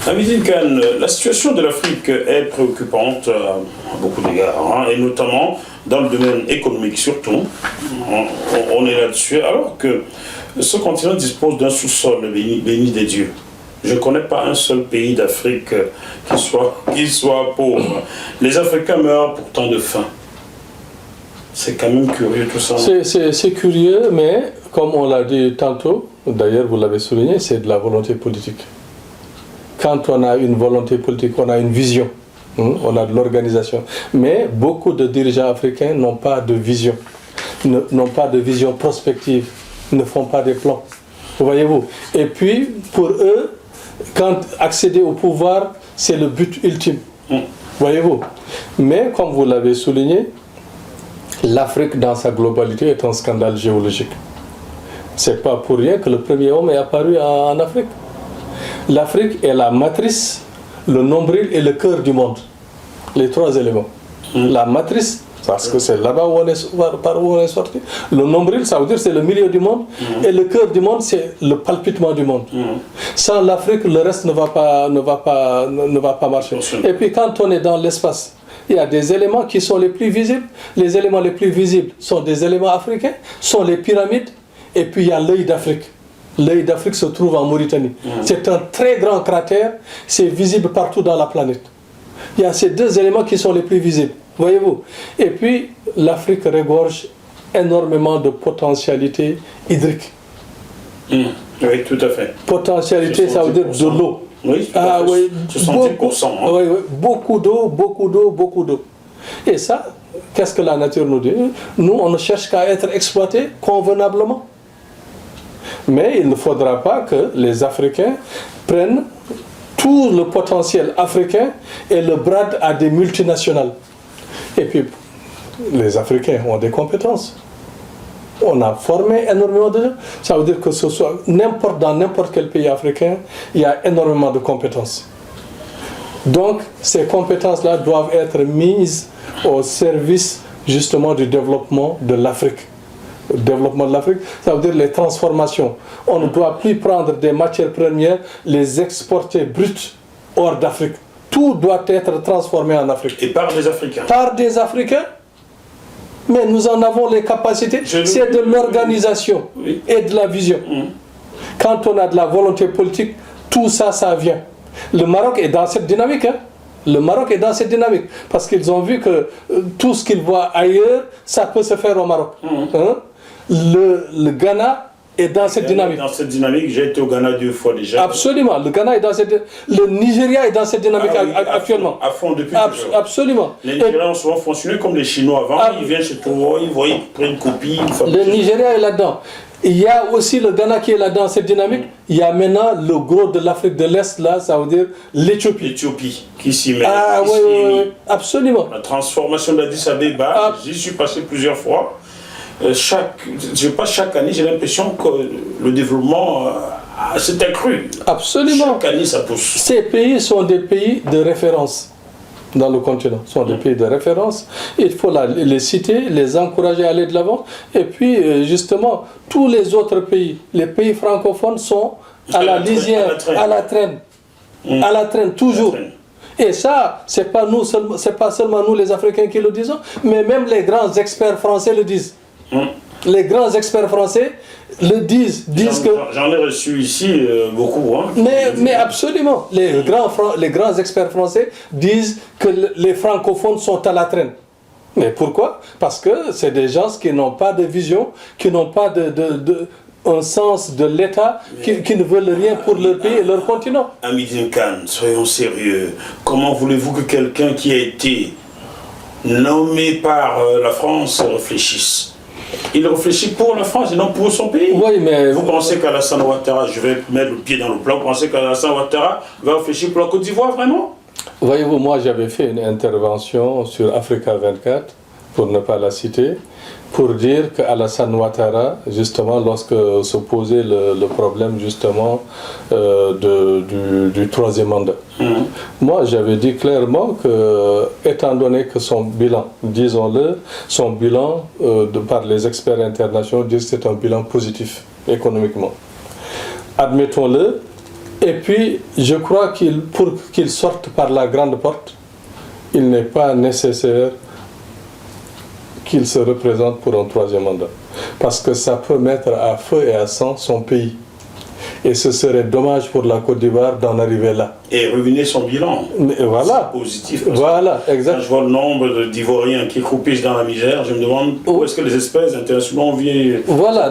Hamidine Kane, la situation de l'Afrique est préoccupante à beaucoup d'égards, hein, et notamment dans le domaine économique surtout. On est là-dessus, alors que ce continent dispose d'un sous-sol béni des dieux. Je ne connais pas un seul pays d'Afrique qui soit pauvre. Les Africains meurent pourtant de faim. C'est quand même curieux tout ça. C'est curieux, mais comme on l'a dit tantôt, d'ailleurs vous l'avez souligné, c'est de la volonté politique. Quand on a une volonté politique, on a une vision, on a de l'organisation. Mais beaucoup de dirigeants africains n'ont pas de vision, n'ont pas de vision prospective, ne font pas des plans. Voyez-vous. Et puis, pour eux, quand accéder au pouvoir, c'est le but ultime. Voyez-vous. Mais, comme vous l'avez souligné, l'Afrique dans sa globalité est un scandale géologique. C'est pas pour rien que le premier homme est apparu en Afrique. L'Afrique est la matrice, le nombril et le cœur du monde. Les trois éléments. La matrice, parce que c'est là-bas par où on est sorti. Le nombril, ça veut dire c'est le milieu du monde. Et le cœur du monde, c'est le palpitement du monde. Sans l'Afrique, le reste ne va pas marcher. Et puis quand on est dans l'espace, il y a des éléments qui sont les plus visibles. Les éléments les plus visibles sont des éléments africains, sont les pyramides, et puis il y a l'œil d'Afrique. L'œil d'Afrique se trouve en Mauritanie. C'est un très grand cratère, c'est visible partout dans la planète. Il y a ces deux éléments qui sont les plus visibles, voyez-vous. Et puis, l'Afrique regorge énormément de potentialités hydriques. Oui, tout à fait. Potentialité, ça veut dire de l'eau. Oui, oui, 70%. Oui, beaucoup d'eau, beaucoup d'eau, beaucoup d'eau. Et ça, qu'est-ce que la nature nous dit? Nous, on ne cherche qu'à être exploités convenablement. Mais il ne faudra pas que les Africains prennent tout le potentiel africain et le bradent à des multinationales. Et puis, les Africains ont des compétences. On a formé énormément de gens. Ça veut dire que ce soit dans n'importe quel pays africain, il y a énormément de compétences. Donc, ces compétences-là doivent être mises au service justement du développement de l'Afrique. Le développement de l'Afrique, ça veut dire les transformations. On ne doit plus prendre des matières premières, les exporter brutes hors d'Afrique. Tout doit être transformé en Afrique. Et par des Africains. Par des Africains. Mais nous en avons les capacités. C'est de l'organisation et de la vision. Quand on a de la volonté politique, tout ça, ça vient. Le Maroc est dans cette dynamique. Le Maroc est dans cette dynamique. Parce qu'ils ont vu que tout ce qu'ils voient ailleurs, ça peut se faire au Maroc. Le Ghana est dans cette dynamique. Dans cette dynamique, j'ai été au Ghana 2 fois déjà. Absolument. Le Ghana est dans cette dynamique. Le Nigeria est dans cette dynamique actuellement. À fond depuis toujours. Absolument. Les Nigériens ont souvent fonctionné comme les Chinois avant. Ils viennent chez toi, ils voient, ils prennent une copie. Le Nigeria est là-dedans. Il y a aussi le Ghana qui est là dans cette dynamique. Il y a maintenant le gros de l'Afrique de l'Est, là, ça veut dire l'Éthiopie. L'Éthiopie qui s'y met. Oui, absolument. La transformation d'Addis Abeba, j'y suis passé plusieurs fois. Chaque année, j'ai l'impression que le développement s'est accru. Absolument. Chaque année, ça pousse. Ces pays sont des pays de référence dans le continent. Ce sont des pays de référence. Il faut les citer, les encourager à aller de l'avant. Et puis, justement, tous les autres pays, les pays francophones sont à la lisière, à la traîne, toujours. Et ça, c'est pas seulement nous les Africains qui le disons, mais même les grands experts français le disent. Les grands experts français le disent que... J'en ai reçu ici beaucoup. Mais absolument. Les grands experts français disent que les francophones sont à la traîne. Mais pourquoi? Parce que c'est des gens qui n'ont pas de vision, qui n'ont pas un sens de l'État, qui ne veulent rien pour leur pays et leur continent. Hamidine Kane, soyons sérieux. Comment voulez-vous que quelqu'un qui a été nommé par la France réfléchisse? Il réfléchit pour la France et non pour son pays. Oui, mais... Vous pensez qu'Alassane Ouattara, je vais mettre le pied dans le plat, vous pensez qu'Alassane Ouattara va réfléchir pour la Côte d'Ivoire, vraiment? Voyez-vous, moi j'avais fait une intervention sur Africa 24, pour ne pas la citer, pour dire qu'Alassane Ouattara, justement, lorsque se posait le problème, justement, du troisième mandat, moi j'avais dit clairement que, étant donné que son bilan, disons-le, son bilan, par les experts internationaux, disent que c'est un bilan positif, économiquement. Admettons-le, Et puis, je crois pour qu'il sorte par la grande porte, il n'est pas nécessaire qu'il se représente pour un troisième mandat. Parce que ça peut mettre à feu et à sang son pays. Et ce serait dommage pour la Côte d'Ivoire d'en arriver là. Et ruiner son bilan. Mais voilà. C'est positif. Voilà, exact. Quand je vois le nombre d'Ivoiriens qui croupissent dans la misère, je me demande où est-ce que les espèces internationales viennent. Voilà,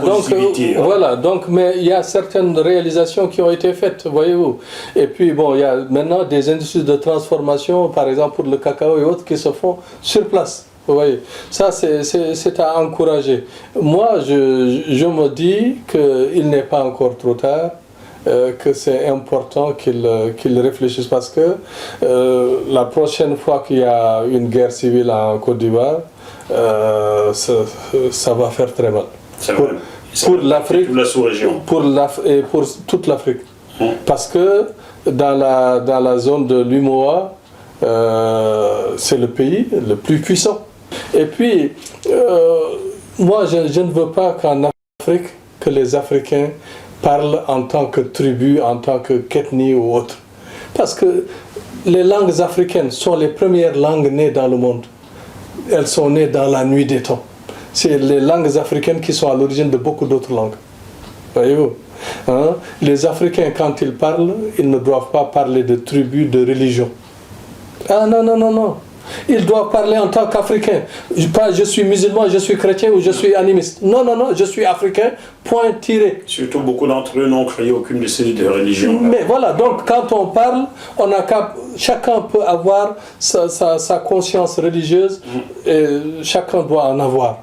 donc, mais il y a certaines réalisations qui ont été faites, voyez-vous. Et puis, bon, il y a maintenant des industries de transformation, par exemple pour le cacao et autres, qui se font sur place. Vous voyez, ça c'est à encourager. Moi, je me dis qu'il n'est pas encore trop tard, que c'est important qu'il réfléchisse parce que la prochaine fois qu'il y a une guerre civile en Côte d'Ivoire, ça va faire très mal. Pour l'Afrique, et pour toute l'Afrique. Parce que dans la zone de l'UMOA, c'est le pays le plus puissant. Et puis, moi, je ne veux pas qu'en Afrique, que les Africains parlent en tant que tribu, en tant que qu'ethnie ou autre. Parce que les langues africaines sont les premières langues nées dans le monde. Elles sont nées dans la nuit des temps. C'est les langues africaines qui sont à l'origine de beaucoup d'autres langues. Voyez-vous, hein? Les Africains, quand ils parlent, ils ne doivent pas parler de tribus, de religion. Ah non, non, non, non. Ils doivent parler en tant qu'Africain. Pas je suis musulman, je suis chrétien ou je suis animiste. Non, non, non, je suis africain, point tiré. Surtout beaucoup d'entre eux n'ont créé aucune de ces religions. Mais voilà, donc quand on parle, chacun peut avoir sa conscience religieuse et chacun doit en avoir.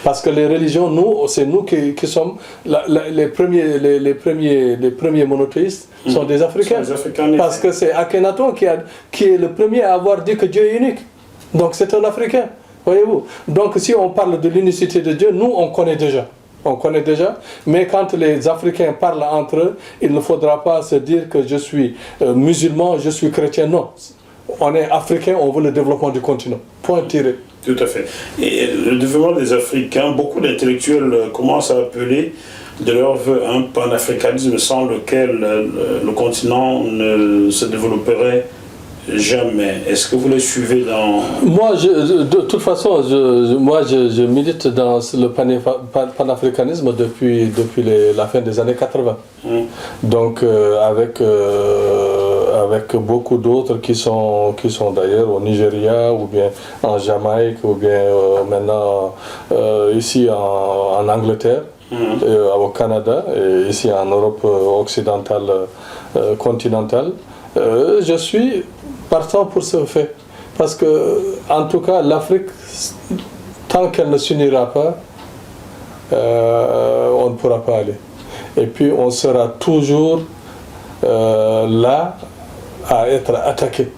Parce que les religions, c'est nous qui sommes les premiers monothéistes sont des Africains. Parce que c'est Akhenaton qui est le premier à avoir dit que Dieu est unique. Donc c'est un Africain, voyez-vous. Donc si on parle de l'unicité de Dieu, nous on connaît déjà. On connaît déjà, mais quand les Africains parlent entre eux, il ne faudra pas se dire que je suis musulman, je suis chrétien. Non, on est Africain, on veut le développement du continent. Point tiré. Tout à fait. Et le développement des Africains, beaucoup d'intellectuels commencent à appeler de leur vœu un panafricanisme sans lequel le continent ne se développerait jamais. Est-ce que vous les suivez dans... Moi, de toute façon, je milite dans le panafricanisme depuis la fin des années 80. Donc, avec beaucoup d'autres qui sont d'ailleurs au Nigeria, ou bien en Jamaïque, ou bien maintenant ici en Angleterre, au Canada, et ici en Europe occidentale, continentale. Je suis partant pour ce fait. Parce que, en tout cas, l'Afrique, tant qu'elle ne s'unira pas, on ne pourra pas aller. Et puis, on sera toujours là à être attaqué.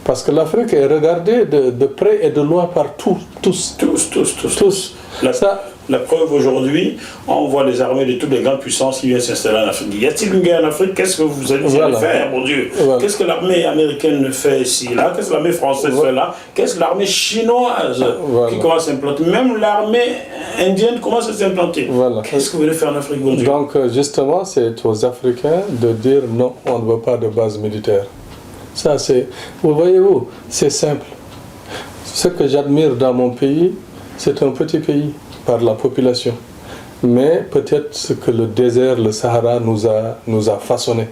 Parce que l'Afrique est regardée de près et de loin par tous. La preuve aujourd'hui, on voit les armées de toutes les grandes puissances qui viennent s'installer en Afrique. Y a-t-il une guerre en Afrique? Qu'est-ce que vous allez faire, mon Dieu? Qu'est-ce que l'armée américaine fait ici, là? Qu'est-ce que l'armée française fait là? Qu'est-ce que l'armée chinoise qui commence à s'implanter? Même l'armée indienne commence à s'implanter. Qu'est-ce que vous voulez faire en Afrique, mon Dieu? Donc, justement, c'est aux Africains de dire non, on ne veut pas de base militaire. Ça, vous voyez-vous, c'est simple. Ce que j'admire dans mon pays, c'est un petit pays par la population. Mais peut-être ce que le désert, le Sahara nous a façonné.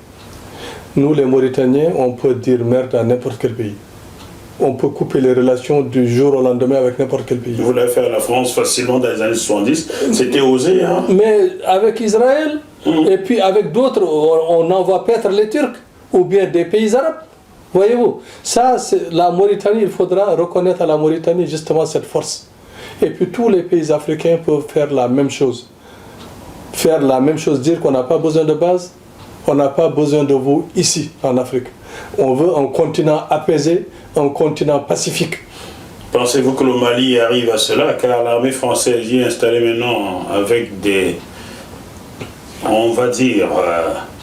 Nous, les Mauritaniens, on peut dire merde à n'importe quel pays. On peut couper les relations du jour au lendemain avec n'importe quel pays. Vous l'avez fait à la France facilement dans les années 70. C'était osé, hein? Mais avec Israël, et puis avec d'autres, on envoie paître les Turcs, ou bien des pays arabes. Voyez-vous, ça, la Mauritanie, il faudra reconnaître à la Mauritanie justement cette force. Et puis tous les pays africains peuvent faire la même chose. Faire la même chose, dire qu'on n'a pas besoin de base, on n'a pas besoin de vous ici, en Afrique. On veut un continent apaisé, un continent pacifique. Pensez-vous que le Mali arrive à cela, car l'armée française y est installée maintenant avec des... on va dire...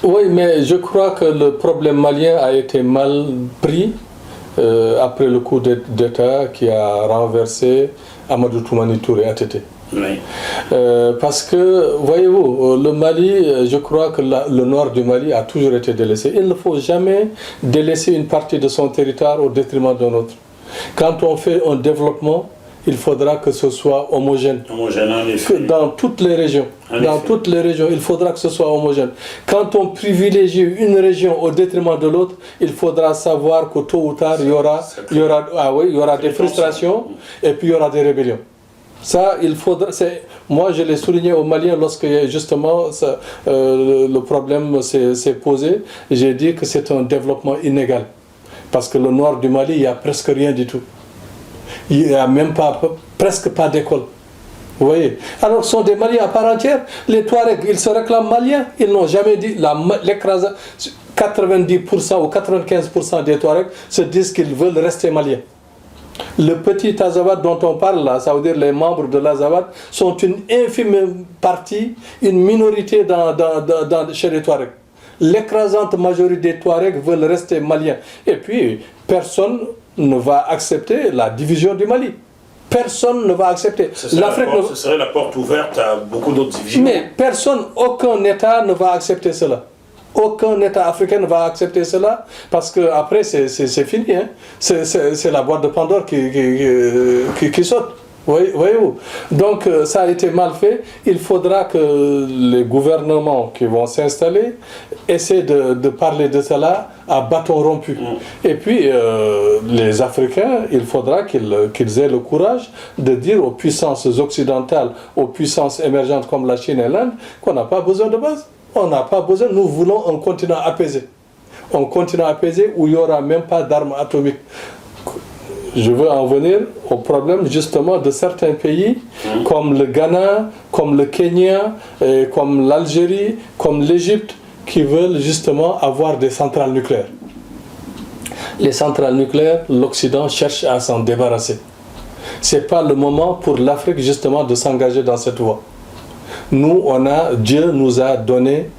Oui, mais je crois que le problème malien a été mal pris après le coup d'État qui a renversé Amadou Toumani Touré ATT. Oui. Parce que, voyez-vous, le Mali, je crois que le nord du Mali a toujours été délaissé. Il ne faut jamais délaisser une partie de son territoire au détriment d'un autre. Quand on fait un développement, il faudra que ce soit homogène. Homogène, en effet. Dans toutes les régions. Toutes les régions, il faudra que ce soit homogène. Quand on privilégie une région au détriment de l'autre, il faudra savoir que tôt ou tard, il y aura des frustrations et puis il y aura des rébellions. Ça, il faudra. Moi, je l'ai souligné aux Maliens lorsque justement le problème s'est posé. J'ai dit que c'est un développement inégal. Parce que le nord du Mali, il n'y a presque rien du tout. Il n'y a même presque pas d'école. Vous voyez? Alors, ce sont des Maliens à part entière. Les Touaregs, ils se réclament maliens. Ils n'ont jamais dit. L'écrasant, 90% ou 95% des Touaregs se disent qu'ils veulent rester maliens. Le petit Azawad dont on parle là, ça veut dire les membres de l'Azawad, sont une infime partie, une minorité chez les Touaregs. L'écrasante majorité des Touaregs veulent rester maliens. Et puis, personne ne va accepter la division du Mali. Personne ne va accepter. Ce serait la porte ouverte à beaucoup d'autres divisions. Mais aucun État ne va accepter cela. Aucun État africain ne va accepter cela parce qu'après c'est fini. Hein. C'est la boîte de Pandore qui saute. Voyez-vous. Donc ça a été mal fait. Il faudra que les gouvernements qui vont s'installer essaient de parler de cela à bâton rompu. Et puis les Africains, il faudra qu'ils aient le courage de dire aux puissances occidentales, aux puissances émergentes comme la Chine et l'Inde, qu'on n'a pas besoin de base. On n'a pas besoin, nous voulons un continent apaisé. Un continent apaisé où il n'y aura même pas d'armes atomiques. Je veux en venir au problème justement de certains pays comme le Ghana, comme le Kenya, comme l'Algérie, comme l'Égypte, qui veulent justement avoir des centrales nucléaires. Les centrales nucléaires, l'Occident cherche à s'en débarrasser. Ce n'est pas le moment pour l'Afrique justement de s'engager dans cette voie. Dieu nous a donné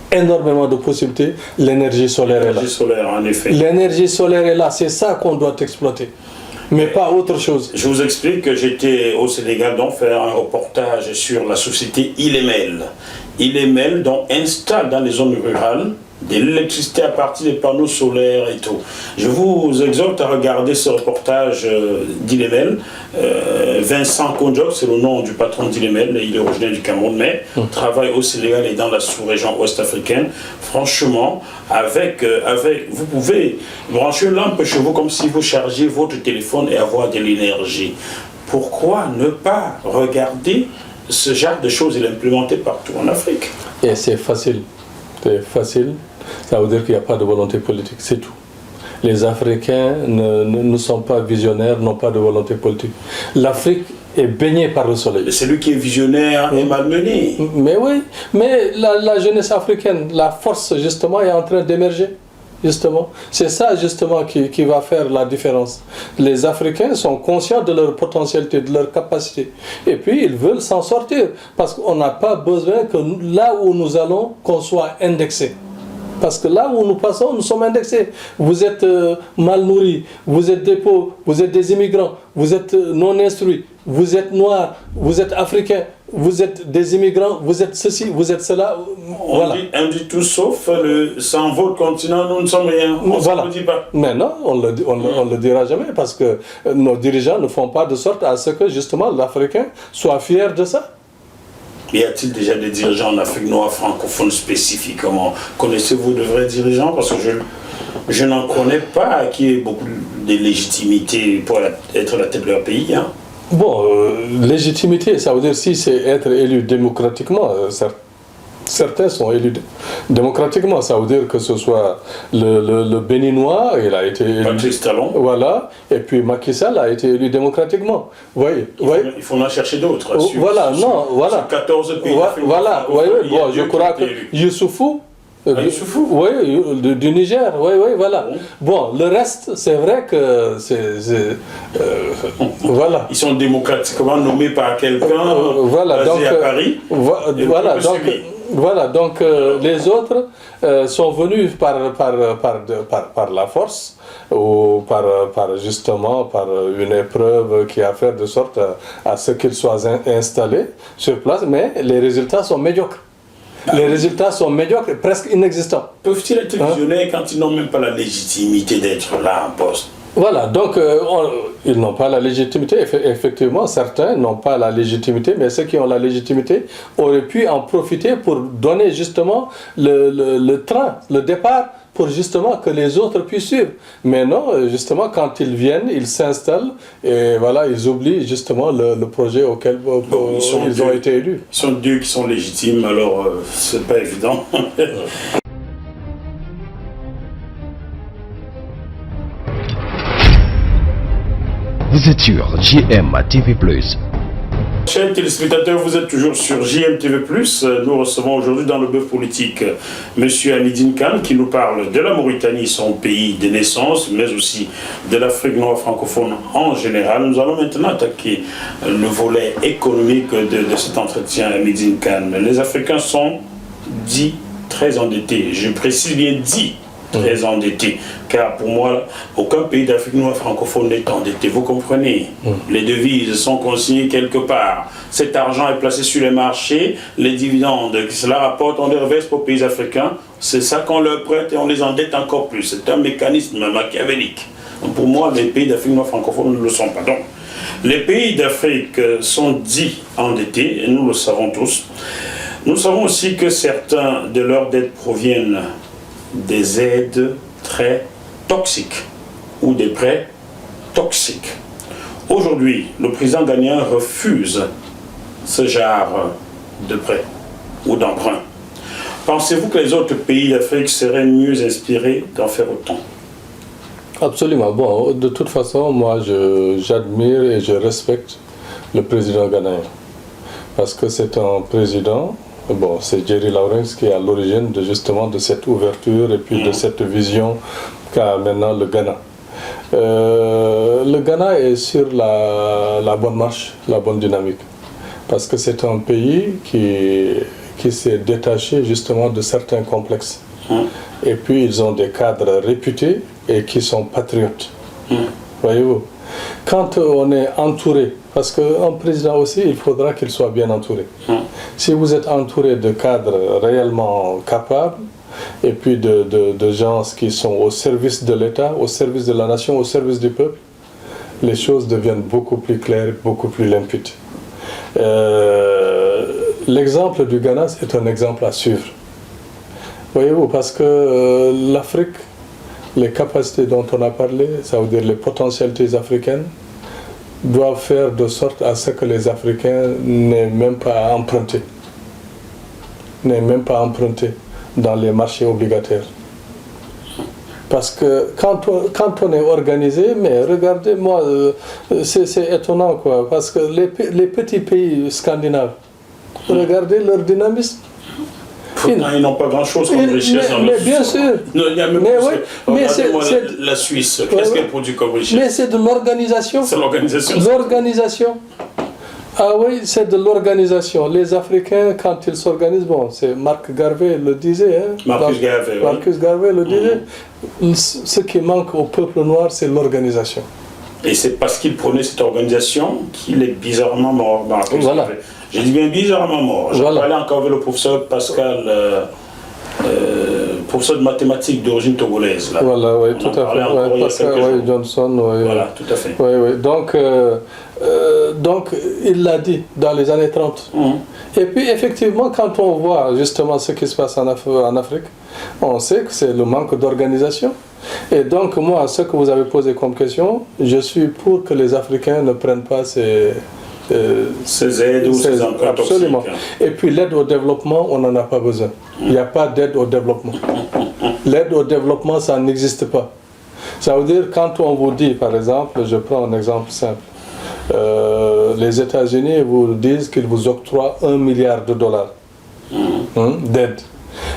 énormément de possibilités. L'énergie solaire est là. L'énergie solaire, en effet. L'énergie solaire est là. C'est ça qu'on doit exploiter. Mais pas autre chose. Je vous explique que j'étais au Sénégal donc faire un reportage sur la société Ilemel. Ilemel donc installe dans les zones rurales de l'électricité à partir des panneaux solaires et tout. Je vous exhorte à regarder ce reportage d'Ilemel. Vincent Konjok, c'est le nom du patron d'Ilemel, il est originaire du Cameroun, mais travaille au Sénégal et dans la sous-région ouest-africaine. Franchement, vous pouvez brancher une lampe chez vous comme si vous chargiez votre téléphone et avoir de l'énergie. Pourquoi ne pas regarder ce genre de choses et l'implémenter partout en Afrique? Et c'est facile. C'est facile. Ça veut dire qu'il n'y a pas de volonté politique, c'est tout. Les Africains ne sont pas visionnaires, n'ont pas de volonté politique. L'Afrique est baignée par le soleil. Celui qui est visionnaire est malmené. Mais oui, mais la jeunesse africaine, la force justement est en train d'émerger. Justement, c'est ça justement qui va faire la différence. Les Africains sont conscients de leur potentialité, de leur capacité. Et puis ils veulent s'en sortir. Parce qu'on n'a pas besoin que là où nous allons, qu'on soit indexé. Parce que là où nous passons, nous sommes indexés. Vous êtes mal nourris, vous êtes des pauvres, vous êtes des immigrants, vous êtes non instruits, vous êtes noirs, vous êtes africains, vous êtes des immigrants, vous êtes ceci, vous êtes cela. Voilà. On dit tout sauf sans votre continent, nous ne sommes rien. On ne le dit pas. Mais non, on le dira jamais parce que nos dirigeants ne font pas de sorte à ce que justement l'Africain soit fier de ça. Y a-t-il déjà des dirigeants en Afrique noire francophone spécifiquement? Connaissez-vous de vrais dirigeants? Parce que je n'en connais pas qui ait beaucoup de légitimité pour être la tête de leur pays. Hein. Bon, légitimité, ça veut dire si c'est être élu démocratiquement, certains sont élus démocratiquement. Ça veut dire que ce soit le Béninois, il a été élu. Patrice Talon. Voilà. Et puis Macky Sall a été élu démocratiquement. Voyez. Il faut en chercher d'autres. Voilà, non, voilà. 14 pays. Voilà, bon, je crois que Youssoufou. Youssoufou. Oui, du Niger, oui, voilà. Bon, le reste, c'est vrai que voilà. Ils sont démocratiquement nommés par quelqu'un voilà, basé à Paris. Voilà, donc Voilà, donc les autres sont venus par la force ou justement par une épreuve qui a fait de sorte à ce qu'ils soient installés sur place, mais les résultats sont médiocres. Les résultats sont médiocres et presque inexistants. Peuvent-ils être visionnaires quand ils n'ont même pas la légitimité d'être là en poste? Voilà, donc ils n'ont pas la légitimité. Effectivement, certains n'ont pas la légitimité, mais ceux qui ont la légitimité auraient pu en profiter pour donner justement le train, le départ, pour justement que les autres puissent suivre. Mais non, justement, quand ils viennent, ils s'installent et voilà, ils oublient justement le projet auquel ils ont été élus. Ils sont deux qui sont légitimes, alors c'est pas évident. Vous êtes sur JM TV+. Chers téléspectateurs, vous êtes toujours sur JM TV+. Nous recevons aujourd'hui dans le bœuf politique M. Hamidine Kane qui nous parle de la Mauritanie, son pays de naissance, mais aussi de l'Afrique noire francophone en général. Nous allons maintenant attaquer le volet économique de cet entretien, Hamidine Kane. Les Africains sont dits très endettés. Je précise bien dits très endettés, car pour moi, aucun pays d'Afrique noire francophone n'est endetté. Vous comprenez? Les devises sont consignées quelque part. Cet argent est placé sur les marchés, les dividendes que cela rapporte, on les reverse pour les pays africains. C'est ça qu'on leur prête et on les endette encore plus. C'est un mécanisme machiavélique. Donc pour moi, les pays d'Afrique noire francophone ne le sont pas. Donc, les pays d'Afrique sont dits endettés, et nous le savons tous. Nous savons aussi que certains de leurs dettes proviennent des aides très toxiques ou des prêts toxiques. Aujourd'hui, le président ghanéen refuse ce genre de prêts ou d'emprunts. Pensez-vous que les autres pays d'Afrique seraient mieux inspirés d'en faire autant? Absolument. Bon, de toute façon, moi, j'admire et je respecte le président ghanéen. Parce que c'est un président, bon, c'est Jerry Lawrence qui est à l'origine justement de cette ouverture et puis de cette vision qu'a maintenant le Ghana. Le Ghana est sur la bonne marche, la bonne dynamique. Parce que c'est un pays qui s'est détaché justement de certains complexes. Et puis ils ont des cadres réputés et qui sont patriotes. Voyez-vous, quand on est entouré, parce qu'un président aussi, il faudra qu'il soit bien entouré. Si vous êtes entouré de cadres réellement capables, et puis de gens qui sont au service de l'État, au service de la nation, au service du peuple, les choses deviennent beaucoup plus claires, beaucoup plus limpides. L'exemple du Ghana, c'est un exemple à suivre. Voyez-vous, parce que l'Afrique, les capacités dont on a parlé, ça veut dire les potentialités africaines, doivent faire de sorte à ce que les Africains n'aient même pas à emprunter. N'aient même pas à emprunter dans les marchés obligataires. Parce que quand on est organisé, mais regardez, moi, c'est étonnant, quoi, parce que les petits pays scandinaves, regardez leur dynamisme. Ils n'ont pas grand-chose comme richesse dans mais bien sûr. Non, il y a même mais c'est la Suisse. Qu'est-ce qu'elle produit comme richesse? Mais c'est de l'organisation. C'est l'organisation. L'organisation. Ah oui, c'est de l'organisation. Les Africains, quand ils s'organisent, bon, c'est Marc Garvey le disait. Hein, Marcus Garvey le disait. Ce qui manque au peuple noir, c'est l'organisation. Et c'est parce qu'il prenait cette organisation qu'il est bizarrement mort. Voilà. Je dis bien bizarrement mort. Je Voilà. parlais encore avec le professeur Pascal, professeur de mathématiques d'origine togolaise. Là. Voilà, oui, tout à fait. Ouais, Pascal Johnson, oui. Voilà, tout à fait. Oui, oui. Donc, il l'a dit dans les années 30. Et puis, effectivement, quand on voit justement ce qui se passe en Afrique, on sait que c'est le manque d'organisation. Et donc, moi, ce que vous avez posé comme question, je suis pour que les Africains ne prennent pas ces aides ou ces emprunts toxiques. Absolument. Et puis l'aide au développement, on n'en a pas besoin. Il n'y a pas d'aide au développement. L'aide au développement, ça n'existe pas. Ça veut dire, quand on vous dit, par exemple, je prends un exemple simple, les États-Unis vous disent qu'ils vous octroient $1 milliard d'aide.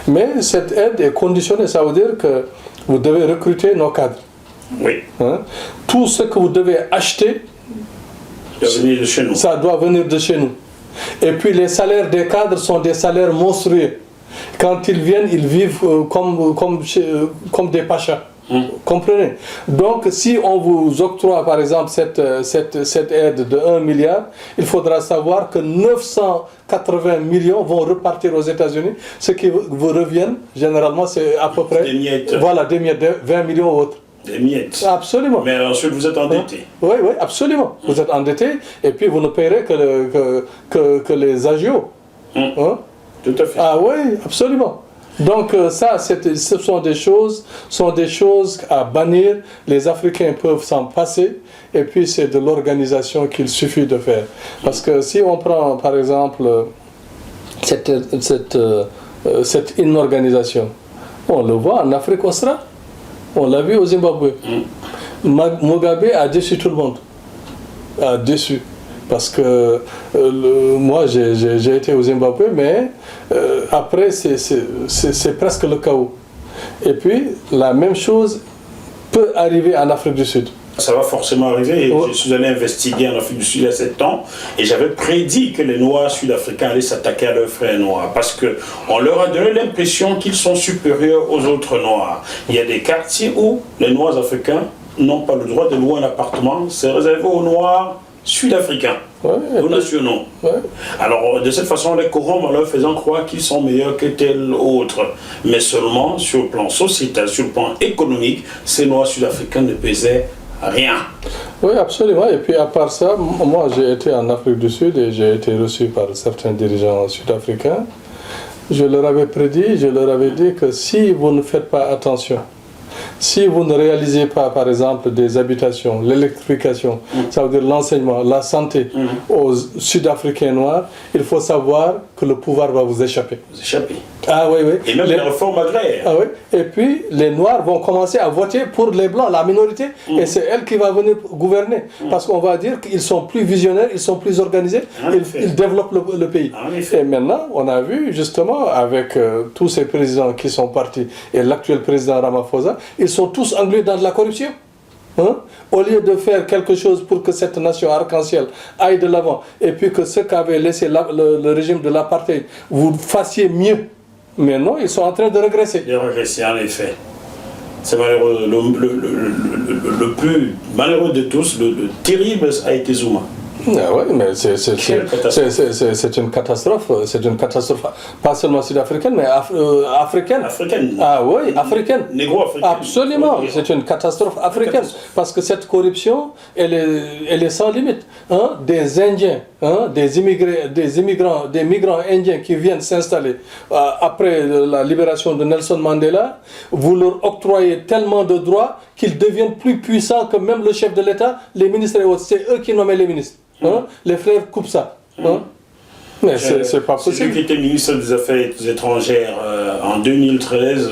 Mais cette aide est conditionnée, ça veut dire que vous devez recruter nos cadres. Oui. Tout ce que vous devez acheter, ça doit venir de chez nous. Et puis les salaires des cadres sont des salaires monstrueux. Quand ils viennent, ils vivent comme des pachas. Comprenez? Donc, si on vous octroie, par exemple, cette aide de 1 milliard, il faudra savoir que 980 millions vont repartir aux États-Unis, ce qui vous revient, généralement, c'est à peu près... Des miettes. Voilà, des miettes, 20 millions ou autres. Des miettes. Absolument. Mais ensuite, vous êtes endetté. Oui, oui, absolument. Vous êtes endetté, et puis vous ne payerez que les agios. Hein? Tout à fait. Ah oui, absolument. Donc ça, ce sont des choses à bannir. Les Africains peuvent s'en passer. Et puis c'est de l'organisation qu'il suffit de faire. Parce que si on prend par exemple cette inorganisation, on le voit en Afrique australe. On l'a vu au Zimbabwe. Mugabe a déçu tout le monde. A déçu. Parce que moi, j'ai été au Zimbabwe, mais après, c'est presque le chaos. Et puis, la même chose peut arriver en Afrique du Sud. Ça va forcément arriver. Je suis allé investiguer en Afrique du Sud il y a 7 ans et j'avais prédit que les Noirs sud-africains allaient s'attaquer à leurs frères noirs parce qu'on leur a donné l'impression qu'ils sont supérieurs aux autres Noirs. Il y a des quartiers où les Noirs africains n'ont pas le droit de louer un appartement. C'est réservé aux Noirs sud-africains, aux nationaux. Ouais. Alors, de cette façon, on les corrompt en leur faisant croire qu'ils sont meilleurs que tel autre. Mais seulement sur le plan sociétal, sur le plan économique, ces Noirs sud-africains ne pesaient rien. Oui, absolument. Et puis, à part ça, moi, j'ai été en Afrique du Sud et j'ai été reçu par certains dirigeants sud-africains. Je leur avais prédit, je leur avais dit que si vous ne faites pas attention, si vous ne réalisez pas, par exemple, des habitations, l'électrification, ça veut dire l'enseignement, la santé aux Sud-Africains noirs, il faut savoir que le pouvoir va vous échapper. Vous échapper. Ah oui, oui. Et même les réformes agraires. Ah oui. Et puis, les Noirs vont commencer à voter pour les Blancs, la minorité, et c'est elle qui va venir gouverner. Parce qu'on va dire qu'ils sont plus visionnaires, ils sont plus organisés, ils développent le pays. Et maintenant, on a vu, justement, avec tous ces présidents qui sont partis, et l'actuel président Ramaphosa, ils sont tous englués dans de la corruption. Hein? Au lieu de faire quelque chose pour que cette nation arc-en-ciel aille de l'avant, et puis que ce qu'avait laissé le régime de l'apartheid, vous fassiez mieux. Mais non, ils sont en train de régresser. De régresser, en effet. C'est malheureux. Le plus malheureux de tous, le terrible a été Zuma. Ah oui, mais c'est une catastrophe. C'est une catastrophe, pas seulement sud-africaine, mais africaine. Africaine. Ah oui, africaine. Négro-africaine. Absolument, c'est une catastrophe africaine. Parce que cette corruption, elle est sans limite. Hein? Des Indiens, hein? des migrants indiens qui viennent s'installer après la libération de Nelson Mandela, vous leur octroyez tellement de droits qu'ils deviennent plus puissants que même le chef de l'État, les ministres et autres. C'est eux qui nomment les ministres. Hein? Les frères coupent ça. Hein? Mais c'est pas possible. Celui qui était ministre des Affaires étrangères en 2013,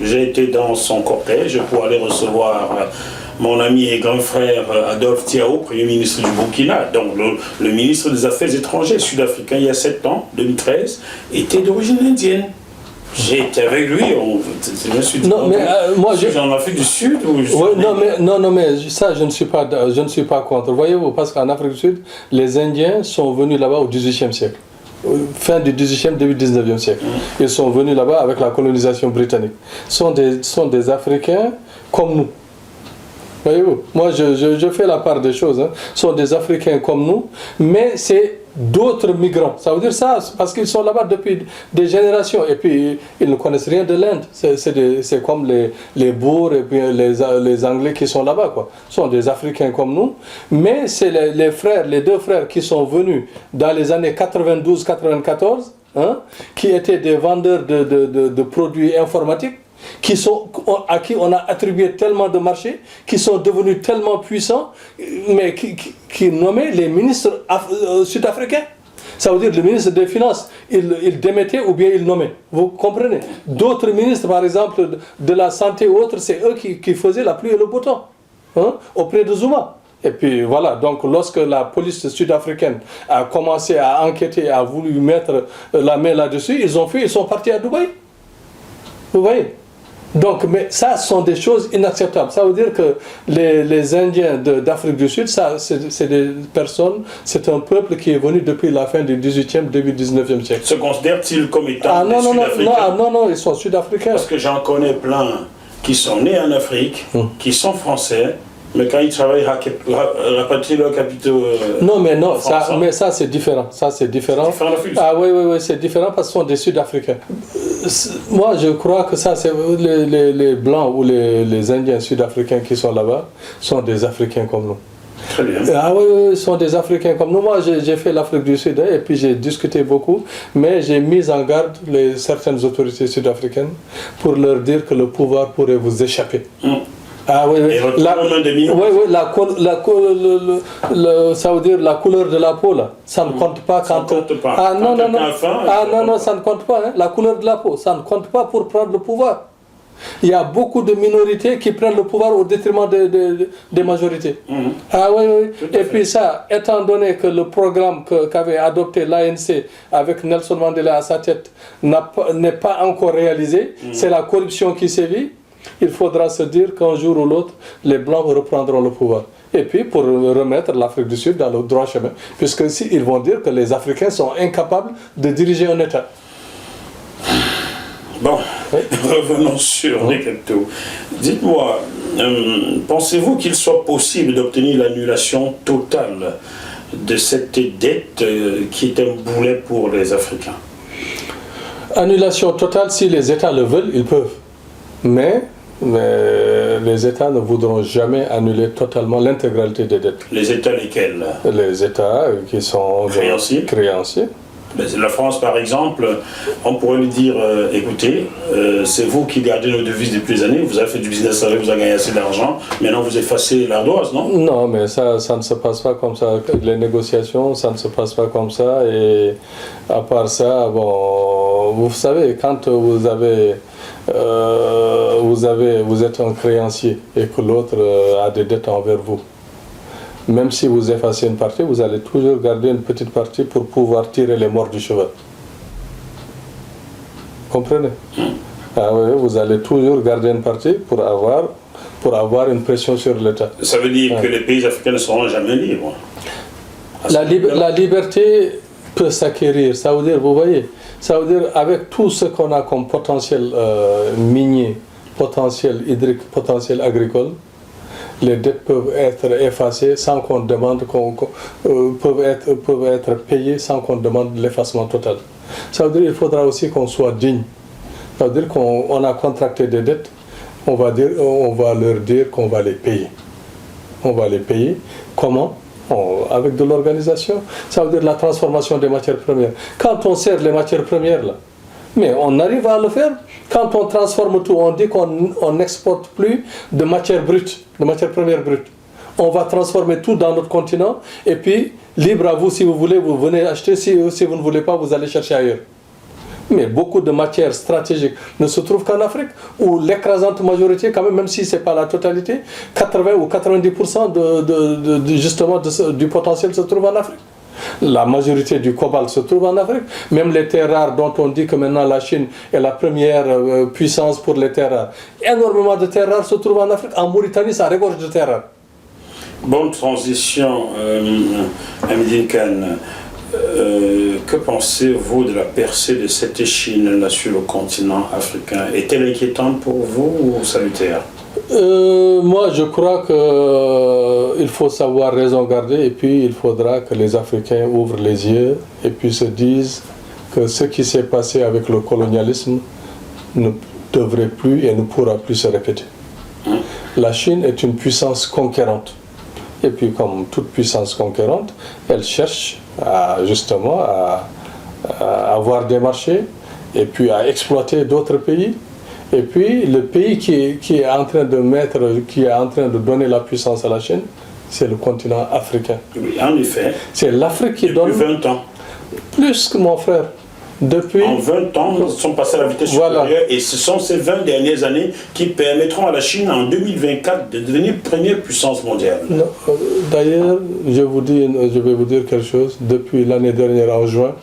j'ai été dans son cortège pour aller recevoir mon ami et grand frère Adolphe Tiao, Premier ministre du Burkina. Donc le ministre des Affaires étrangères sud-africain il y a 7 ans, 2013, était d'origine indienne. J'ai été avec lui, je me suis dit, non, mais moi, en Afrique du Sud ou non, mais ça, je ne suis pas contre. Voyez-vous, parce qu'en Afrique du Sud, les Indiens sont venus là-bas au XVIIIe siècle. Fin du XVIIIe, début du XIXe siècle. Ils sont venus là-bas avec la colonisation britannique. Sont des Africains comme nous. Voyez-vous, moi je fais la part des choses. Sont des Africains comme nous, mais c'est d'autres migrants. Ça veut dire ça, parce qu'ils sont là-bas depuis des générations et puis ils ne connaissent rien de l'Inde. C'est comme les Boers et puis les Anglais qui sont là-bas, quoi. Ce sont des Africains comme nous, mais c'est les deux frères qui sont venus dans les années 92-94, hein, qui étaient des vendeurs de produits informatiques, à qui on a attribué tellement de marchés, qui sont devenus tellement puissants, mais qui nommaient les ministres sud-africains. Ça veut dire le ministre des Finances, il démettait ou bien il nommait. Vous comprenez? D'autres ministres, par exemple, de la santé ou autres, c'est eux qui faisaient la pluie et le beau temps, hein, auprès de Zuma. Et puis voilà, donc lorsque la police sud-africaine a commencé à enquêter, a voulu mettre la main là-dessus, ils sont partis à Dubaï. Vous voyez? Donc, mais ça, ce sont des choses inacceptables. Ça veut dire que les Indiens d'Afrique du Sud, ça, c'est des personnes, c'est un peuple qui est venu depuis la fin du 18e, début du 19e siècle. Se considèrent-ils comme étant des Sud-Africains? Non, ils sont Sud-Africains. Parce que j'en connais plein qui sont nés en Afrique, qui sont français, mais quand ils travaillent, rapatrient leurs capitaux. Non, mais non, ça c'est différent. Ça c'est différent. Ah oui, c'est différent parce que ce sont des Sud-Africains. Moi, je crois que ça, c'est les Blancs ou les Indiens Sud-Africains qui sont là-bas sont des Africains comme nous. Très bien. Ah oui, ils sont des Africains comme nous. Moi, j'ai fait l'Afrique du Sud et puis j'ai discuté beaucoup, mais j'ai mis en garde certaines autorités sud-africaines pour leur dire que le pouvoir pourrait vous échapper. Ah oui, ça veut dire la couleur de la peau là, ça ne compte pas quand. Ça ne compte pas. Non, ça ne compte pas. Hein. La couleur de la peau, ça ne compte pas pour prendre le pouvoir. Il y a beaucoup de minorités qui prennent le pouvoir au détriment des majorités. Ah oui. Et puis ça, étant donné que le programme qu'avait adopté l'ANC avec Nelson Mandela à sa tête n'est pas encore réalisé, c'est la corruption qui sévit. Il faudra se dire qu'un jour ou l'autre, les Blancs reprendront le pouvoir. Et puis, pour remettre l'Afrique du Sud dans le droit chemin, puisque ils vont dire que les Africains sont incapables de diriger un État. Bon, revenons sur les capitaux. Dites-moi, pensez-vous qu'il soit possible d'obtenir l'annulation totale de cette dette qui est un boulet pour les Africains? Annulation totale, si les États le veulent, ils peuvent. Mais les États ne voudront jamais annuler totalement l'intégralité des dettes. Les États lesquels? Les États qui sont créanciers. La France, par exemple, on pourrait lui dire, écoutez, c'est vous qui gardez nos devises depuis des années, vous avez fait du business avec, vous avez gagné assez d'argent, maintenant vous effacez l'ardoise, non? Non, mais ça ne se passe pas comme ça. Les négociations, ça ne se passe pas comme ça. Et à part ça, bon, vous savez, quand vous êtes un créancier et que l'autre a des dettes envers vous, même si vous effacez une partie, vous allez toujours garder une petite partie pour pouvoir tirer les morts du cheval. Comprenez? Ah oui, vous allez toujours garder une partie pour avoir une pression sur l'État. Ça veut dire que les pays africains ne seront jamais libres? La liberté peut s'acquérir, ça veut dire, vous voyez, ça veut dire avec tout ce qu'on a comme potentiel minier, potentiel hydrique, potentiel agricole, les dettes peuvent être effacées sans qu'on demande, peuvent être payées sans qu'on demande l'effacement total. Ça veut dire qu'il faudra aussi qu'on soit digne. Ça veut dire qu'on a contracté des dettes, on va leur dire qu'on va les payer. On va les payer. Comment? Avec de l'organisation. Ça veut dire la transformation des matières premières. Quand on sert les matières premières là, mais on arrive à le faire. Quand on transforme tout, on dit qu'on n'exporte plus de matières brutes, de matières premières brutes. On va transformer tout dans notre continent et puis, libre à vous, si vous voulez, vous venez acheter. Si vous ne voulez pas, vous allez chercher ailleurs. Mais beaucoup de matières stratégiques ne se trouvent qu'en Afrique, où l'écrasante majorité, quand même si ce n'est pas la totalité, 80 ou 90% justement du potentiel se trouve en Afrique. La majorité du cobalt se trouve en Afrique. Même les terres rares dont on dit que maintenant la Chine est la première puissance pour les terres rares. Énormément de terres rares se trouvent en Afrique. En Mauritanie, ça regorge de terres rares. Bonne transition, Hamidine Kane. Que pensez-vous de la percée de cette Chine là sur le continent africain? Est-elle inquiétante pour vous ou salutaire? Moi, je crois qu'il faut savoir raison garder et puis il faudra que les Africains ouvrent les yeux et puis se disent que ce qui s'est passé avec le colonialisme ne devrait plus et ne pourra plus se répéter. La Chine est une puissance conquérante. Et puis, comme toute puissance conquérante, elle cherche justement à avoir des marchés et puis à exploiter d'autres pays. Et puis, le pays qui est en train de donner la puissance à la Chine, c'est le continent africain. Oui, en effet. C'est l'Afrique qui donne... Depuis 20 ans. Plus que mon frère. En 20 ans, nous sommes passés à la vitesse supérieure et ce sont ces 20 dernières années qui permettront à la Chine en 2024 de devenir première puissance mondiale. D'ailleurs, je vais vous dire quelque chose. Depuis l'année dernière, en juin,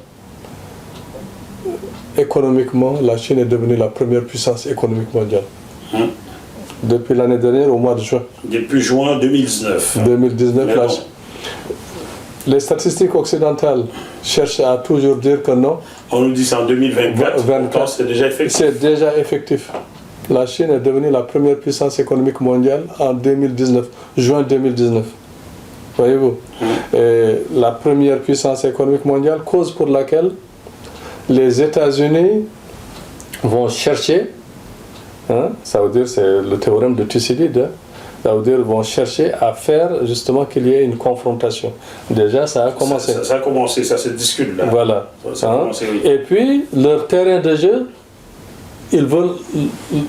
économiquement, la Chine est devenue la première puissance économique mondiale. Depuis l'année dernière, au mois de juin. Depuis juin 2019. 2019, Bon. Les statistiques occidentales cherchent à toujours dire que non. On nous dit c'est en 2024, pourtant c'est déjà effectif. C'est déjà effectif. La Chine est devenue la première puissance économique mondiale en 2019, juin 2019. Voyez-vous, et la première puissance économique mondiale, cause pour laquelle les États-Unis vont chercher, ça veut dire c'est le théorème de Thucydide, ça veut dire vont chercher à faire justement qu'il y ait une confrontation. Déjà, ça a commencé. Ça a commencé, ça se discute là. Voilà. Ça a commencé, oui. Et puis, leur terrain de jeu, ils veulent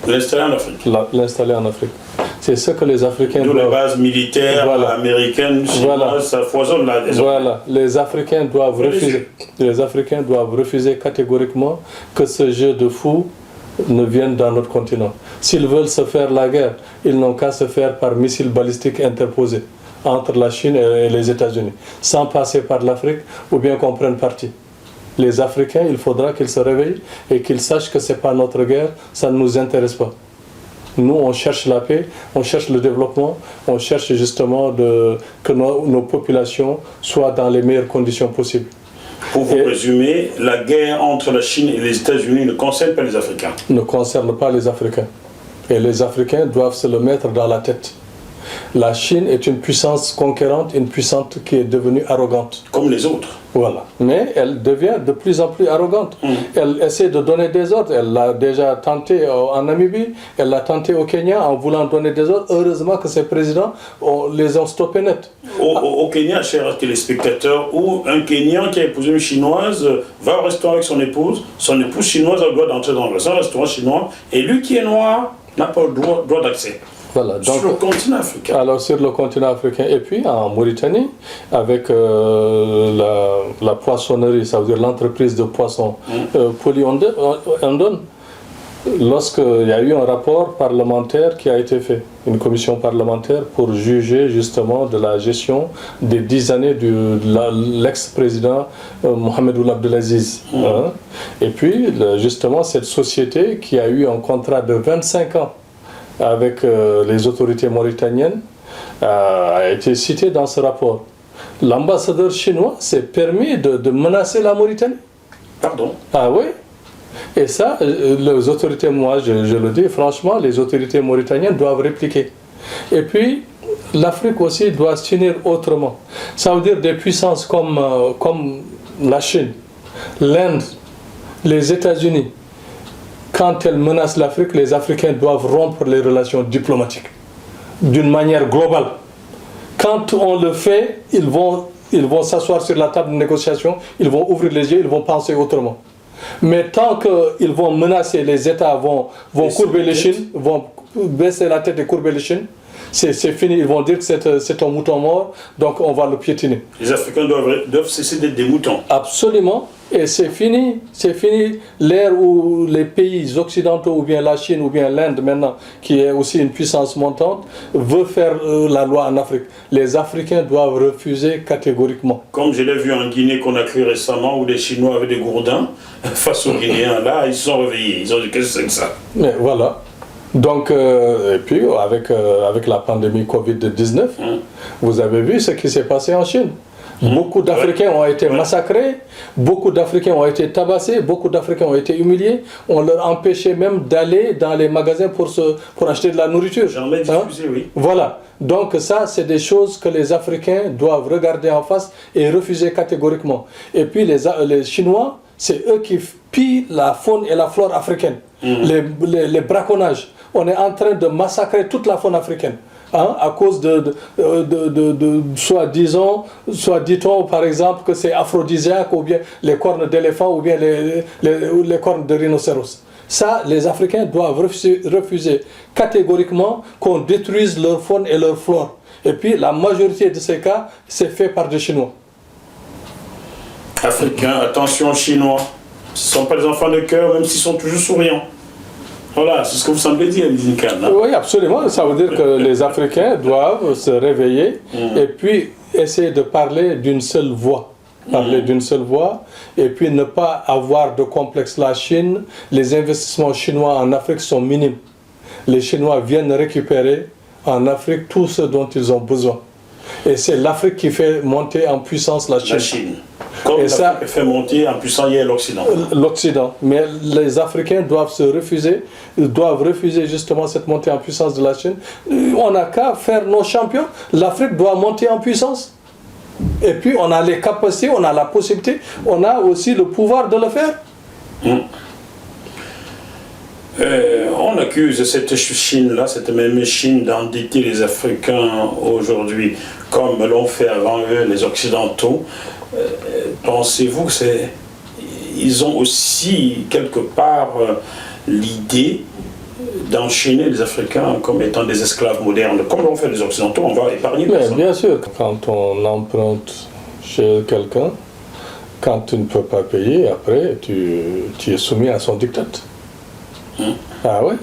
l'installer en Afrique. L'installer en Afrique. C'est ce que les Africains doivent... les bases militaires américaines, chinoises, ça foisonne là. Voilà. Les Africains doivent refuser. Les Africains doivent refuser catégoriquement que ce jeu de fou ne vienne dans notre continent. S'ils veulent se faire la guerre, ils n'ont qu'à se faire par missiles balistiques interposés entre la Chine et les États-Unis, sans passer par l'Afrique ou bien qu'on prenne parti. Les Africains, il faudra qu'ils se réveillent et qu'ils sachent que ce n'est pas notre guerre, ça ne nous intéresse pas. Nous, on cherche la paix, on cherche le développement, on cherche justement que nos populations soient dans les meilleures conditions possibles. Pour vous résumer, la guerre entre la Chine et les États-Unis ne concerne pas les Africains. Ne concerne pas les Africains. Et les Africains doivent se le mettre dans la tête. La Chine est une puissance conquérante, une puissance qui est devenue arrogante. Comme les autres. Voilà. Mais elle devient de plus en plus arrogante. Elle essaie de donner des ordres. Elle l'a déjà tenté en Namibie, elle l'a tenté au Kenya en voulant donner des ordres. Heureusement que ces présidents les ont stoppés net. Au Kenya, chers téléspectateurs, où un Kenyan qui a épousé une Chinoise va au restaurant avec son épouse chinoise a le droit d'entrer dans un restaurant chinois, et lui qui est noir n'a pas le droit d'accès. Voilà, donc, sur le continent africain. Alors sur le continent africain, et puis en Mauritanie, avec la poissonnerie, ça veut dire l'entreprise de poissons Poly Andon, lorsqu'il y a eu un rapport parlementaire qui a été fait, une commission parlementaire pour juger justement de la gestion des 10 années de l'ex-président Mohamed Ould Abdelaziz. Et puis justement cette société qui a eu un contrat de 25 ans avec les autorités mauritaniennes a été citée dans ce rapport. L'ambassadeur chinois s'est permis de menacer la Mauritanie. Pardon? Ah oui. Et ça, les autorités, moi je le dis franchement, les autorités mauritaniennes doivent répliquer. Et puis, l'Afrique aussi doit s'unir autrement. Ça veut dire des puissances comme la Chine, l'Inde, les États-Unis. Quand elles menacent l'Afrique, les Africains doivent rompre les relations diplomatiques d'une manière globale. Quand on le fait, ils vont s'asseoir sur la table de négociation, ils vont ouvrir les yeux, ils vont penser autrement. Mais tant qu'ils vont menacer, les États vont courber les chines, vont baisser la tête et courber les chines, c'est fini, ils vont dire que c'est un mouton mort, donc on va le piétiner. Les Africains doivent cesser d'être des moutons. Absolument, et c'est fini l'ère où les pays occidentaux, ou bien la Chine, ou bien l'Inde maintenant, qui est aussi une puissance montante, veut faire la loi en Afrique. Les Africains doivent refuser catégoriquement. Comme je l'ai vu en Guinée qu'on a créé récemment, où les Chinois avaient des gourdins, face aux Guinéens, là, ils se sont réveillés, ils ont dit qu'est-ce que c'est que ça? Mais voilà. Donc, et puis avec la pandémie Covid-19, vous avez vu ce qui s'est passé en Chine. Beaucoup d'Africains ont été massacrés, beaucoup d'Africains ont été tabassés, beaucoup d'Africains ont été humiliés. On leur empêchait même d'aller dans les magasins pour acheter de la nourriture. J'en ai diffusé, oui. Voilà. Donc ça, c'est des choses que les Africains doivent regarder en face et refuser catégoriquement. Et puis les Chinois, c'est eux qui pillent la faune et la flore africaine. Les braconnages. On est en train de massacrer toute la faune africaine. À cause soit dit-on par exemple que c'est aphrodisiaque, ou bien les cornes d'éléphant, ou bien les cornes de rhinocéros. Ça, les Africains doivent refuser catégoriquement qu'on détruise leur faune et leur flore. Et puis la majorité de ces cas, c'est fait par des Chinois. Africains, attention Chinois, ce ne sont pas des enfants de cœur, même s'ils sont toujours souriants. Voilà, c'est ce que vous semblez dire, Zinkan. Oui, absolument. Ça veut dire que les Africains doivent se réveiller et puis essayer de parler d'une seule voix. Parler d'une seule voix et puis ne pas avoir de complexe. La Chine, les investissements chinois en Afrique sont minimes. les Chinois viennent récupérer en Afrique tout ce dont ils ont besoin. Et c'est l'Afrique qui fait monter en puissance la Chine. La Chine. Comme l'Afrique fait monter en puissance hier l'Occident. L'Occident. Mais les Africains doivent refuser justement cette montée en puissance de la Chine. On n'a qu'à faire nos champions. L'Afrique doit monter en puissance. Et puis on a les capacités, on a la possibilité, on a aussi le pouvoir de le faire. On accuse cette Chine-là, cette même Chine, d'endetter les Africains aujourd'hui, comme l'ont fait avant eux les Occidentaux. Pensez-vous qu'ils ont aussi quelque part l'idée d'enchaîner les Africains comme étant des esclaves modernes, comme l'ont fait les Occidentaux? On va épargner personne. Bien sûr, quand on emprunte chez quelqu'un, quand tu ne peux pas payer, après tu es soumis à son diktat. Ah ouais.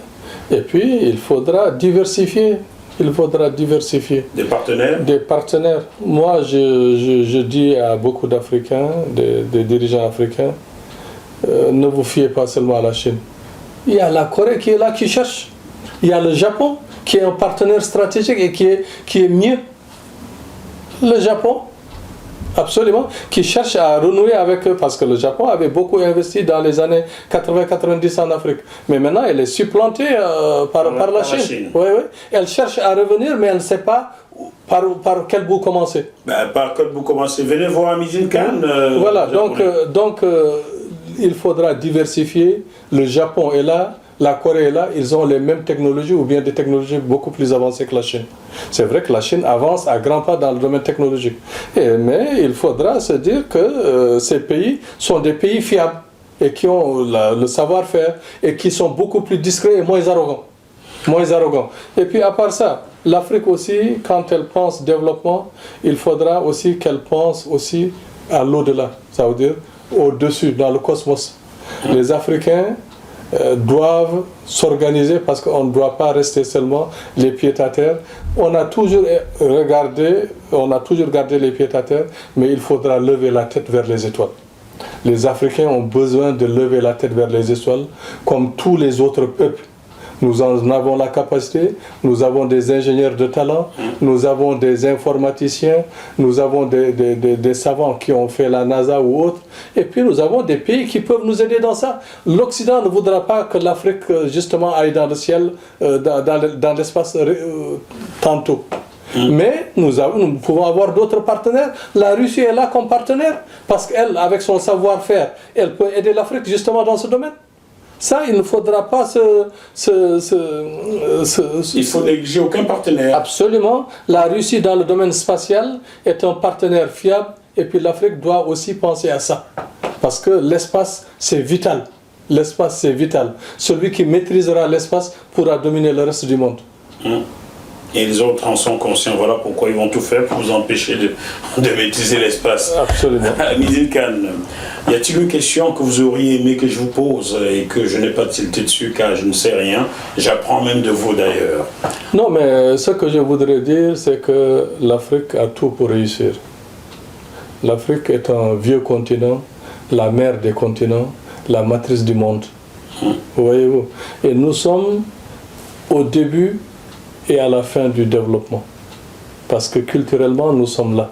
Et puis il faudra diversifier. Des partenaires? Des partenaires. Moi, je dis à beaucoup d'Africains, des dirigeants africains, ne vous fiez pas seulement à la Chine. Il y a la Corée qui est là, qui cherche. Il y a le Japon, qui est un partenaire stratégique et qui est mieux. Le Japon, absolument, qui cherche à renouer avec eux, parce que le Japon avait beaucoup investi dans les années 80-90 en Afrique. Mais maintenant, elle est supplantée par la Chine. Oui. Elle cherche à revenir, mais elle ne sait pas par quel bout commencer. Par quel bout commencer? Venez voir Amizine Khan. Voilà, donc il faudra diversifier. Le Japon est là, la Corée est là, ils ont les mêmes technologies ou bien des technologies beaucoup plus avancées que la Chine. C'est vrai que la Chine avance à grands pas dans le domaine technologique. Mais il faudra se dire que ces pays sont des pays fiables et qui ont le savoir-faire et qui sont beaucoup plus discrets et moins arrogants. Et puis à part ça, l'Afrique aussi, quand elle pense développement, il faudra aussi qu'elle pense aussi à l'au-delà, ça veut dire au-dessus, dans le cosmos. Les Africains doivent s'organiser parce qu'on ne doit pas rester seulement les pieds à terre. On a toujours gardé les pieds à terre, mais il faudra lever la tête vers les étoiles. Les Africains ont besoin de lever la tête vers les étoiles, comme tous les autres peuples. Nous en avons la capacité, nous avons des ingénieurs de talent, nous avons des informaticiens, nous avons des savants qui ont fait la NASA ou autre, et puis nous avons des pays qui peuvent nous aider dans ça. L'Occident ne voudra pas que l'Afrique justement aille dans le ciel, dans l'espace tantôt. Mais nous pouvons avoir d'autres partenaires. La Russie est là comme partenaire, parce qu'elle, avec son savoir-faire, elle peut aider l'Afrique justement dans ce domaine. Ça, il ne faudra pas il faut négliger aucun partenaire. Absolument. La Russie, dans le domaine spatial, est un partenaire fiable. Et puis l'Afrique doit aussi penser à ça. Parce que l'espace, c'est vital. L'espace, c'est vital. Celui qui maîtrisera l'espace pourra dominer le reste du monde. Et les autres en sont conscients. Voilà pourquoi ils vont tout faire pour vous empêcher de maîtriser l'espace. Absolument. Amizine Khan, y a-t-il une question que vous auriez aimé que je vous pose et que je n'ai pas tilté dessus car je ne sais rien? J'apprends même de vous d'ailleurs. Non, mais ce que je voudrais dire, c'est que l'Afrique a tout pour réussir. L'Afrique est un vieux continent, la mère des continents, la matrice du monde. Voyez-vous? Et nous sommes au début et à la fin du développement. Parce que culturellement, nous sommes là.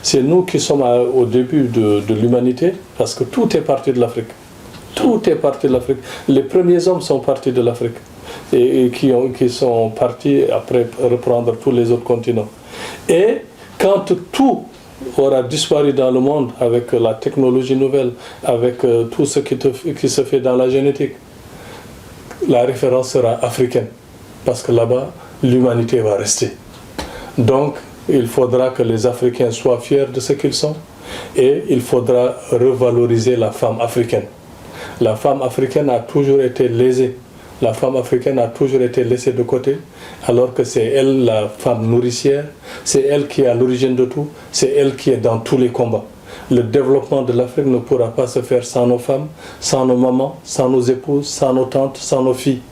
C'est nous qui sommes au début de l'humanité, parce que tout est parti de l'Afrique. Tout est parti de l'Afrique. Les premiers hommes sont partis de l'Afrique et qui sont partis après reprendre tous les autres continents. Et quand tout aura disparu dans le monde avec la technologie nouvelle, avec tout ce qui se fait dans la génétique, la référence sera africaine. Parce que là-bas, l'humanité va rester. Donc, il faudra que les Africains soient fiers de ce qu'ils sont et il faudra revaloriser la femme africaine. La femme africaine a toujours été lésée. La femme africaine a toujours été laissée de côté, alors que c'est elle la femme nourricière, c'est elle qui est à l'origine de tout, c'est elle qui est dans tous les combats. Le développement de l'Afrique ne pourra pas se faire sans nos femmes, sans nos mamans, sans nos épouses, sans nos tantes, sans nos filles.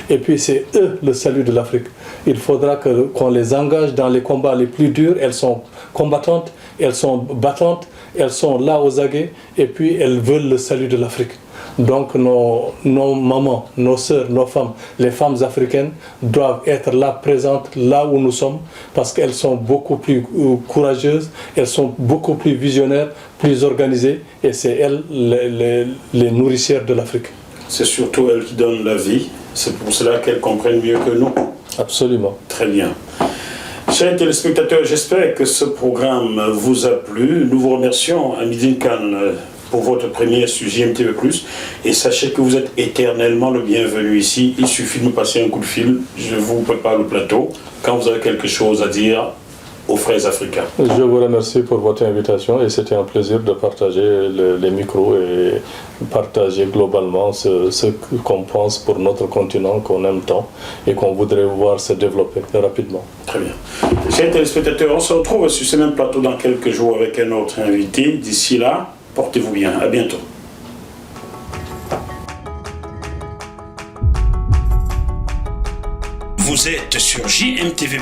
Et puis c'est eux le salut de l'Afrique. Il faudra qu'on les engage dans les combats les plus durs. Elles sont combattantes, elles sont battantes, elles sont là aux aguets et puis elles veulent le salut de l'Afrique. Donc nos mamans, nos sœurs, nos femmes, les femmes africaines doivent être là, présentes là où nous sommes, parce qu'elles sont beaucoup plus courageuses, elles sont beaucoup plus visionnaires, plus organisées, et c'est elles les nourricières de l'Afrique. C'est surtout elles qui donnent la vie, c'est pour cela qu'elles comprennent mieux que nous. Absolument. Très bien. Chers téléspectateurs, j'espère que ce programme vous a plu. Nous vous remercions, Hamidine Kane, pour votre première sur JMTV+. Et sachez que vous êtes éternellement le bienvenu ici. Il suffit de me passer un coup de fil. Je vous prépare le plateau quand vous avez quelque chose à dire aux frères africains. Je vous remercie pour votre invitation et c'était un plaisir de partager les micros et partager globalement ce qu'on pense pour notre continent qu'on aime tant et qu'on voudrait voir se développer rapidement. Très bien. Chers téléspectateurs, on se retrouve sur ce même plateau dans quelques jours avec un autre invité. D'ici là, portez-vous bien. À bientôt. Vous êtes sur JMTV+.